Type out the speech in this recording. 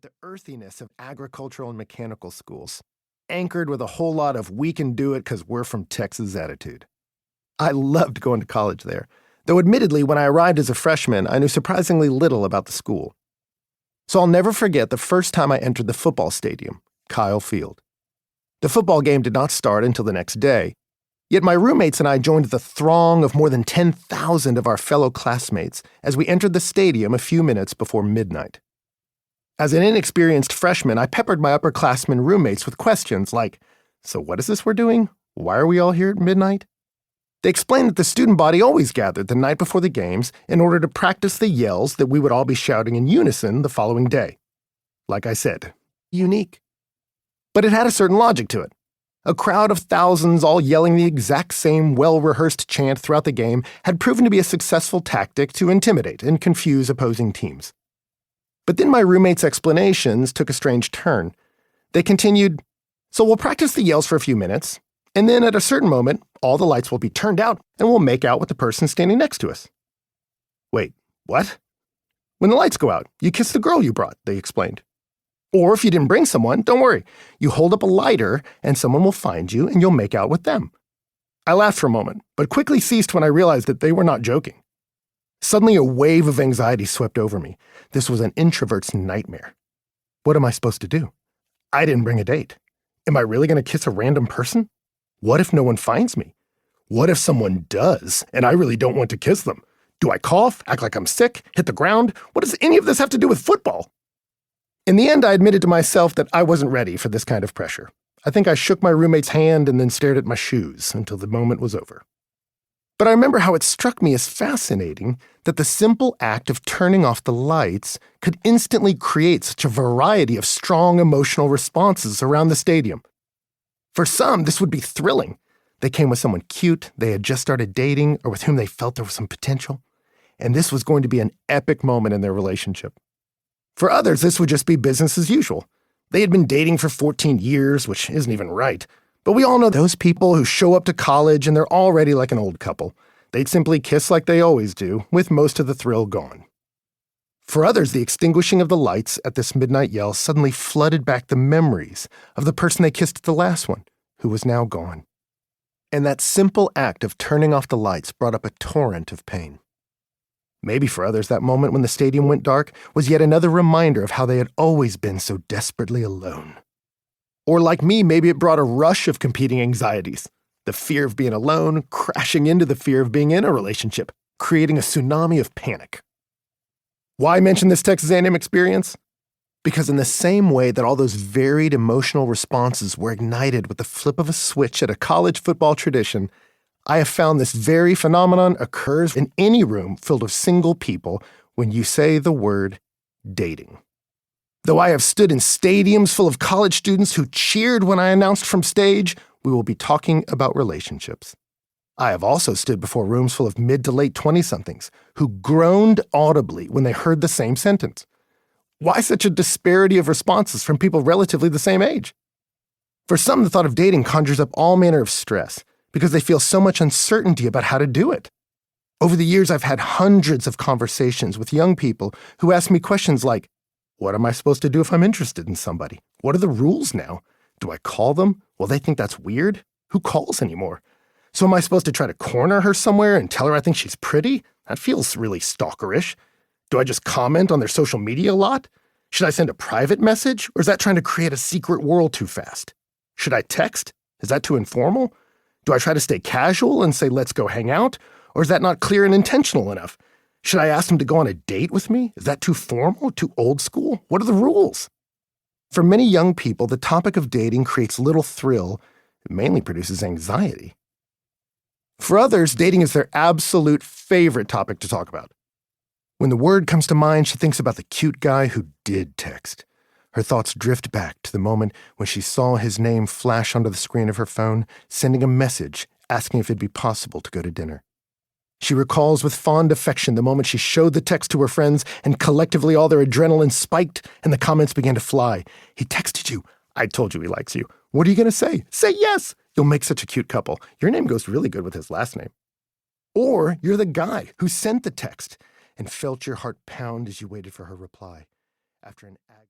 with the earthiness of agricultural and mechanical schools, anchored with a whole lot of "we can do it because we're from Texas" attitude. I loved going to college there, though admittedly, when I arrived as a freshman, I knew surprisingly little about the school. So I'll never forget the first time I entered the football stadium, Kyle Field. The football game did not start until the next day, yet my roommates and I joined the throng of more than 10,000 of our fellow classmates as we entered the stadium a few minutes before midnight. As an inexperienced freshman, I peppered my upperclassmen roommates with questions like, "So what is this we're doing? Why are we all here at midnight?" They explained that the student body always gathered the night before the games in order to practice the yells that we would all be shouting in unison the following day. Like I said, unique. But it had a certain logic to it. A crowd of thousands all yelling the exact same well-rehearsed chant throughout the game had proven to be a successful tactic to intimidate and confuse opposing teams. But then my roommates' explanations took a strange turn. They continued, "So we'll practice the yells for a few minutes, and then at a certain moment, all the lights will be turned out and we'll make out with the person standing next to us." Wait, what? When the lights go out, you kiss the girl you brought, they explained. Or if you didn't bring someone, don't worry. You hold up a lighter and someone will find you and you'll make out with them. I laughed for a moment, but quickly ceased when I realized that they were not joking. Suddenly a wave of anxiety swept over me. This was an introvert's nightmare. What am I supposed to do? I didn't bring a date. Am I really going to kiss a random person? What if no one finds me? What if someone does, and I really don't want to kiss them? Do I cough, act like I'm sick, hit the ground? What does any of this have to do with football? In the end, I admitted to myself that I wasn't ready for this kind of pressure. I think I shook my roommate's hand and then stared at my shoes until the moment was over. But I remember how it struck me as fascinating that the simple act of turning off the lights could instantly create such a variety of strong emotional responses around the stadium. For some, this would be thrilling. They came with someone cute, they had just started dating, or with whom they felt there was some potential, and this was going to be an epic moment in their relationship. For others, this would just be business as usual. They had been dating for 14 years, which isn't even right. But we all know those people who show up to college and they're already like an old couple. They'd simply kiss like they always do, with most of the thrill gone. For others, the extinguishing of the lights at this midnight yell suddenly flooded back the memories of the person they kissed at the last one, who was now gone. And that simple act of turning off the lights brought up a torrent of pain. Maybe for others, that moment when the stadium went dark was yet another reminder of how they had always been so desperately alone. Or like me, maybe it brought a rush of competing anxieties. The fear of being alone, crashing into the fear of being in a relationship, creating a tsunami of panic. Why mention this Texas A&M experience? Because in the same way that all those varied emotional responses were ignited with the flip of a switch at a college football tradition, I have found this very phenomenon occurs in any room filled with single people when you say the word dating. Though I have stood in stadiums full of college students who cheered when I announced from stage, we will be talking about relationships. I have also stood before rooms full of mid to late 20-somethings who groaned audibly when they heard the same sentence. Why such a disparity of responses from people relatively the same age? For some, the thought of dating conjures up all manner of stress because they feel so much uncertainty about how to do it. Over the years, I've had hundreds of conversations with young people who ask me questions like, what am I supposed to do if I'm interested in somebody? What are the rules now? Do I call them? Will they think that's weird? Who calls anymore? So am I supposed to try to corner her somewhere and tell her I think she's pretty? That feels really stalkerish. Do I just comment on their social media a lot? Should I send a private message? Or is that trying to create a secret world too fast? Should I text? Is that too informal? Do I try to stay casual and say, let's go hang out? Or is that not clear and intentional enough? Should I ask them to go on a date with me? Is that too formal, too old school? What are the rules? For many young people, the topic of dating creates little thrill. It mainly produces anxiety. For others, dating is their absolute favorite topic to talk about. When the word comes to mind, she thinks about the cute guy who did text. Her thoughts drift back to the moment when she saw his name flash onto the screen of her phone, sending a message asking if it'd be possible to go to dinner. She recalls with fond affection the moment she showed the text to her friends and collectively all their adrenaline spiked and the comments began to fly. He texted you. I told you he likes you. What are you going to say? Say yes. You'll make such a cute couple. Your name goes really good with his last name. Or you're the guy who sent the text and felt your heart pound as you waited for her reply. After an